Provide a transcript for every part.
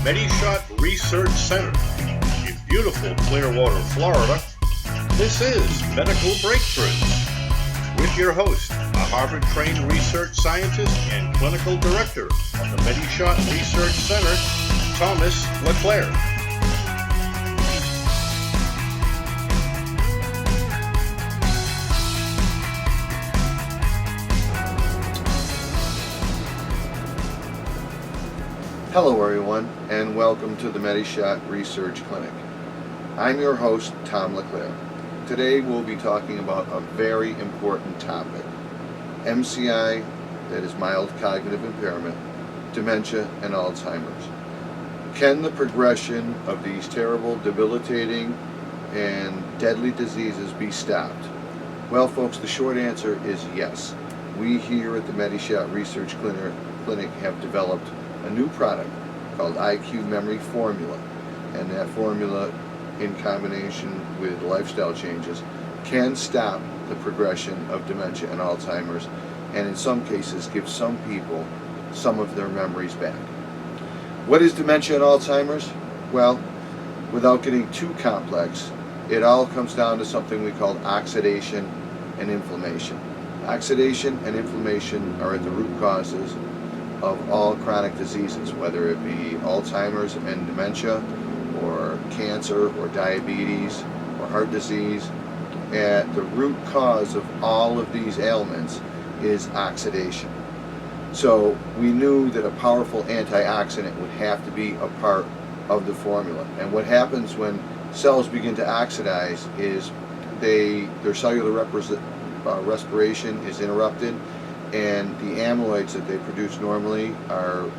MediShot Research Center in beautiful Clearwater, Florida. This is Medical Breakthroughs with your host, a Harvard-trained research scientist and clinical director of the MediShot Research Center, Thomas LeClaire. Hello everyone, and welcome to the MediShot Research Clinic. I'm your host, Tom LeClaire. Today we'll be talking about a very important topic: MCI, that is mild cognitive impairment, dementia, and Alzheimer's. Can the progression of these terrible, debilitating, and deadly diseases be stopped? Well, folks, the short answer is yes. We here at the MediShot Research Clinic have developed a new product called IQ Memory Formula, and that formula, in combination with lifestyle changes, can stop the progression of dementia and Alzheimer's, and in some cases give some people some of their memories back. What is dementia and Alzheimer's? Well, without getting too complex, it all comes down to something we call oxidation and inflammation. Oxidation and inflammation are at the root causes of all chronic diseases, whether it be Alzheimer's and dementia, or cancer, or diabetes, or heart disease. At the root cause of all of these ailments is oxidation. So we knew that a powerful antioxidant would have to be a part of the formula. And what happens when cells begin to oxidize is their cellular respiration is interrupted, and the amyloids that they produce normally are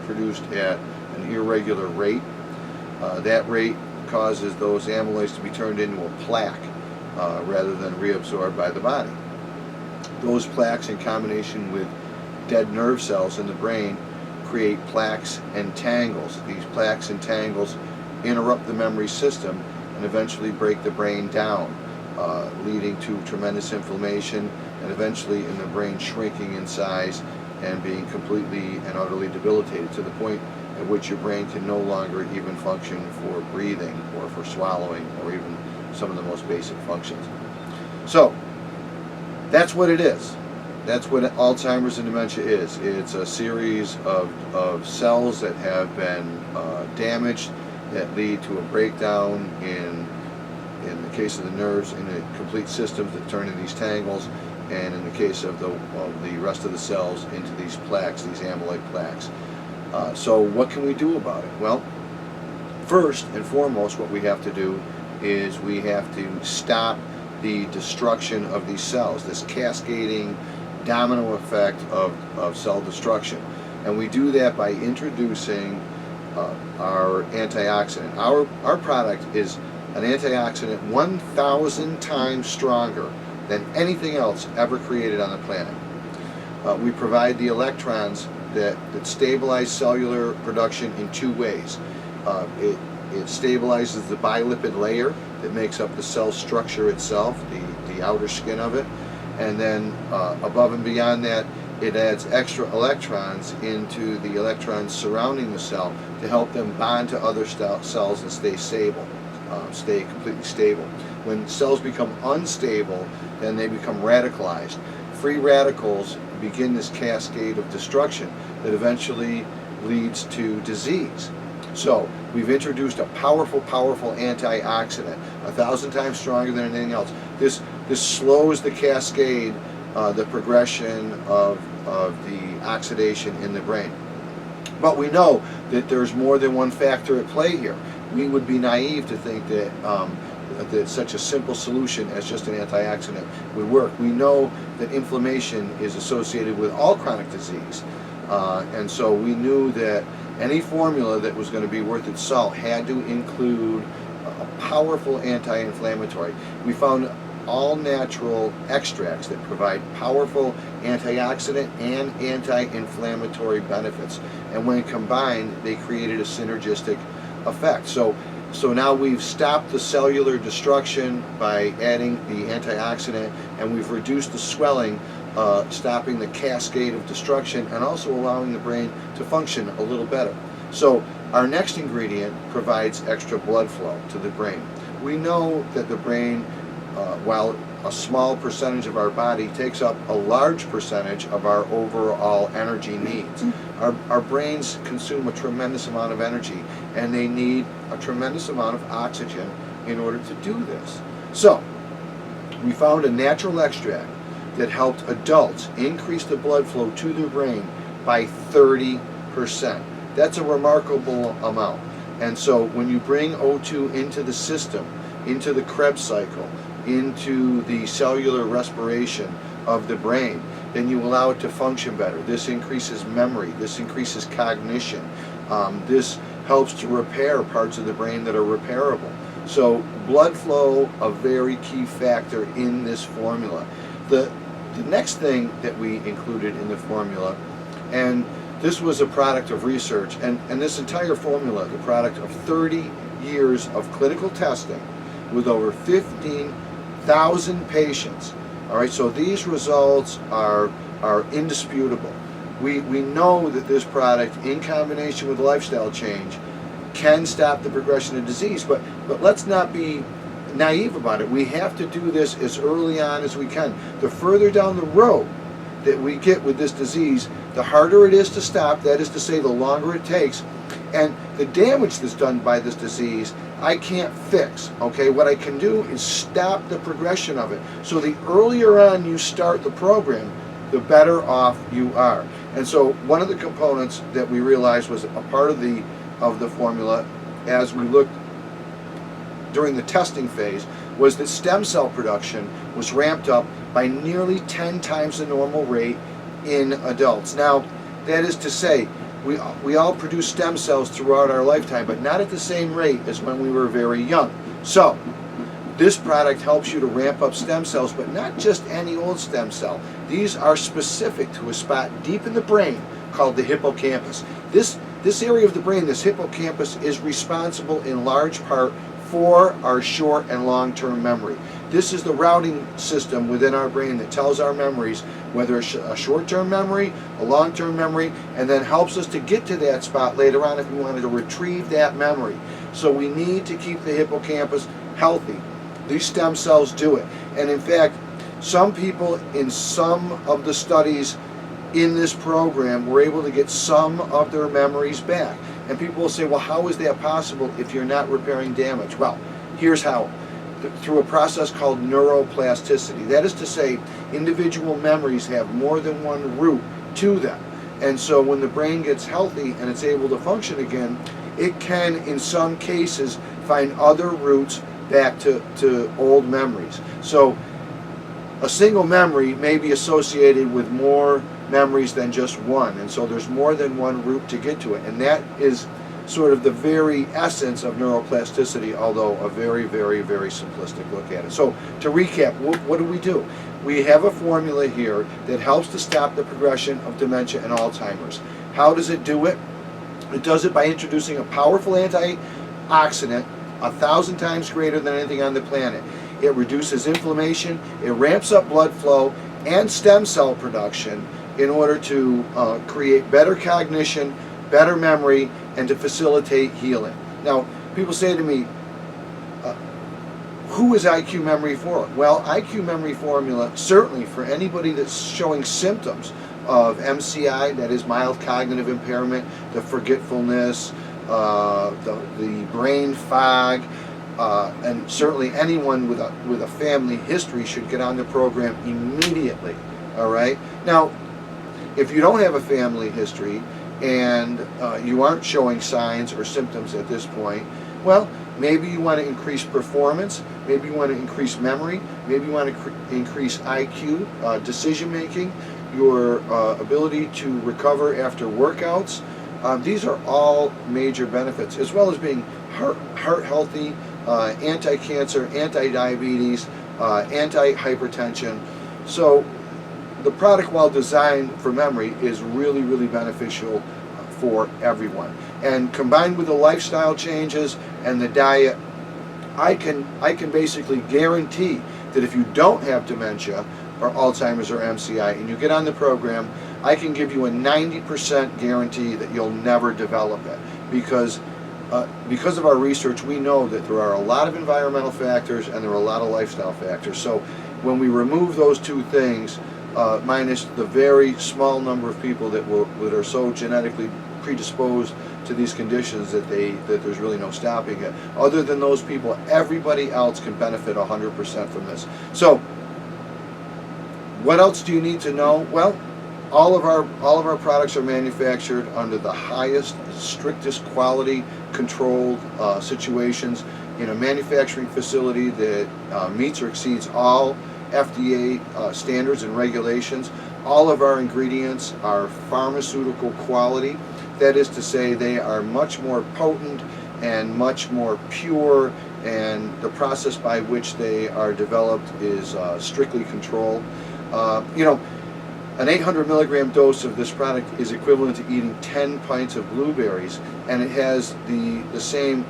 produced at an irregular rate. That rate causes those amyloids to be turned into a plaque rather than reabsorbed by the body. Those plaques, in combination with dead nerve cells in the brain, create plaques and tangles. These plaques and tangles interrupt the memory system and eventually break the brain down, leading to tremendous inflammation, and eventually in the brain shrinking in size and being completely and utterly debilitated to the point at which your brain can no longer even function for breathing or for swallowing or even some of the most basic functions. So that's what it is. That's what Alzheimer's and dementia is. It's a series of cells that have been damaged that lead to a breakdown in the case of the nerves, in the complete systems that turn into these tangles, and in the case of the rest of the cells, into these plaques, these amyloid plaques. So what can we do about it? Well, first and foremost, what we have to do is we have to stop the destruction of these cells, this cascading domino effect of cell destruction. And we do that by introducing our antioxidant. Our product is an antioxidant 1,000 times stronger than anything else ever created on the planet. We provide the electrons that stabilize cellular production in two ways. It stabilizes the bilipid layer that makes up the cell structure itself, the outer skin of it, and then above and beyond that, it adds extra electrons into the electrons surrounding the cell to help them bond to other cells and stay stable, stay completely stable. When cells become unstable, then they become radicalized. Free radicals begin this cascade of destruction that eventually leads to disease. So we've introduced a powerful antioxidant, 1,000 times stronger than anything else. This slows the cascade, the progression of the oxidation in the brain. But we know that there's more than one factor at play here. We would be naive to think that that such a simple solution as just an antioxidant would work. We know that inflammation is associated with all chronic disease, and so we knew that any formula that was going to be worth its salt had to include a powerful anti-inflammatory. We found all natural extracts that provide powerful antioxidant and anti-inflammatory benefits, and when combined they created a synergistic effect. So now we've stopped the cellular destruction by adding the antioxidant, and we've reduced the swelling, stopping the cascade of destruction, and also allowing the brain to function a little better. So our next ingredient provides extra blood flow to the brain. We know that the brain, while a small percentage of our body, takes up a large percentage of our overall energy needs. Our brains consume a tremendous amount of energy, and they need a tremendous amount of oxygen in order to do this. So we found a natural extract that helped adults increase the blood flow to their brain by 30%. That's a remarkable amount. And so when you bring O2 into the system, into the Krebs cycle, into the cellular respiration of the brain, then you allow it to function better. This increases memory, this increases cognition, this helps to repair parts of the brain that are repairable. So blood flow, a very key factor in this formula. The next thing that we included in the formula, and this was a product of research, and this entire formula, the product of 30 years of clinical testing with over 15,000 patients. All right, so these results are indisputable. We know that this product, in combination with lifestyle change, can stop the progression of disease, but let's not be naive about it. We have to do this as early on as we can. The further down the road that we get with this disease, the harder it is to stop. That is to say, the longer it takes. And the damage that's done by this disease, I can't fix. Okay, what I can do is stop the progression of it. So the earlier on you start the program, the better off you are. And so one of the components that we realized was a part of the formula, as we looked during the testing phase, was that stem cell production was ramped up by nearly 10 times the normal rate in adults. Now, that is to say, we all produce stem cells throughout our lifetime, but not at the same rate as when we were very young. So, this product helps you to ramp up stem cells, but not just any old stem cell. These are specific to a spot deep in the brain called the hippocampus. This area of the brain, this hippocampus, is responsible in large part for our short and long-term memory. This is the routing system within our brain that tells our memories whether a short-term memory, a long-term memory, and then helps us to get to that spot later on if we wanted to retrieve that memory. So we need to keep the hippocampus healthy. These stem cells do it. And in fact, some people in some of the studies in this program were able to get some of their memories back. And people will say, well, how is that possible if you're not repairing damage? Well, here's how. Through a process called neuroplasticity. That is to say, individual memories have more than one root to them. And so when the brain gets healthy and it's able to function again, it can, in some cases, find other roots back to old memories. So a single memory may be associated with more memories than just one, and so there's more than one route to get to it, and that is sort of the very essence of neuroplasticity, although a very, very, very simplistic look at it. So to recap, what do? We have a formula here that helps to stop the progression of dementia and Alzheimer's. How does it do it? It does it by introducing a powerful antioxidant 1,000 times greater than anything on the planet. It reduces inflammation, it ramps up blood flow and stem cell production in order to create better cognition, better memory, and to facilitate healing. Now, people say to me, who is IQ Memory for? Well, IQ Memory formula, certainly for anybody that's showing symptoms of MCI, that is mild cognitive impairment, the forgetfulness, the brain fog, and certainly anyone with a family history should get on the program immediately. All right. Now, if you don't have a family history and you aren't showing signs or symptoms at this point, well, maybe you want to increase performance, maybe you want to increase memory, maybe you want to increase IQ, decision making, your ability to recover after workouts. These are all major benefits, as well as being heart healthy, anti-cancer, anti-diabetes, anti-hypertension. So the product, while designed for memory, is really, really beneficial for everyone. And combined with the lifestyle changes and the diet, I can basically guarantee that if you don't have dementia or Alzheimer's or MCI and you get on the program, I can give you a 90% guarantee that you'll never develop it, because of our research, we know that there are a lot of environmental factors and there are a lot of lifestyle factors. So when we remove those two things, minus the very small number of people that are so genetically predisposed to these conditions that there's really no stopping it. Other than those people, everybody else can benefit 100% from this. So what else do you need to know? Well, all of our products are manufactured under the highest, strictest quality controlled situations in a manufacturing facility that meets or exceeds all FDA standards and regulations. All of our ingredients are pharmaceutical quality. That is to say, they are much more potent and much more pure, and the process by which they are developed is strictly controlled. An 800 milligram dose of this product is equivalent to eating 10 pints of blueberries, and it has the same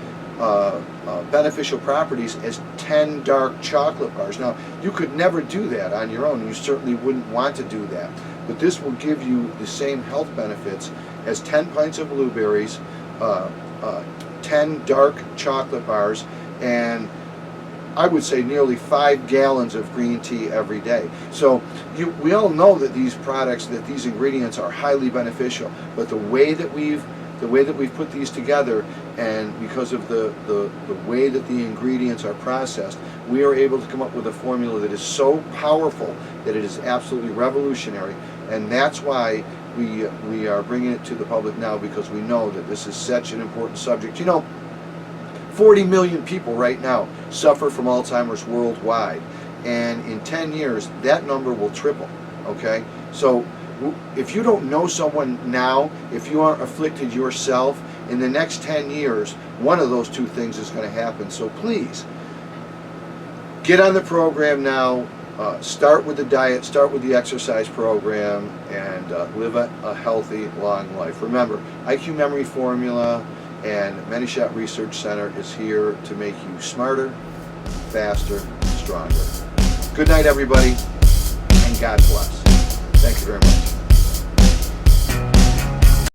beneficial properties as 10 dark chocolate bars. Now, you could never do that on your own, and you certainly wouldn't want to do that, but this will give you the same health benefits as 10 pints of blueberries, 10 dark chocolate bars, and I would say nearly 5 gallons of green tea every day. So we all know that these products, that these ingredients are highly beneficial, but the way that we've put these together, and because of the way that the ingredients are processed, we are able to come up with a formula that is so powerful that it is absolutely revolutionary. And that's why we are bringing it to the public now, because we know that this is such an important subject. 40 million people right now suffer from Alzheimer's worldwide, and in 10 years that number will triple. Okay, so if you don't know someone now, if you aren't afflicted yourself, in the next 10 years one of those two things is going to happen. So please get on the program now. Start with the diet, start with the exercise program, and live a healthy, long life. Remember, IQ Memory Formula and ManyShot Research Center is here to make you smarter, faster, stronger. Good night, everybody, and God bless. Thank you very much.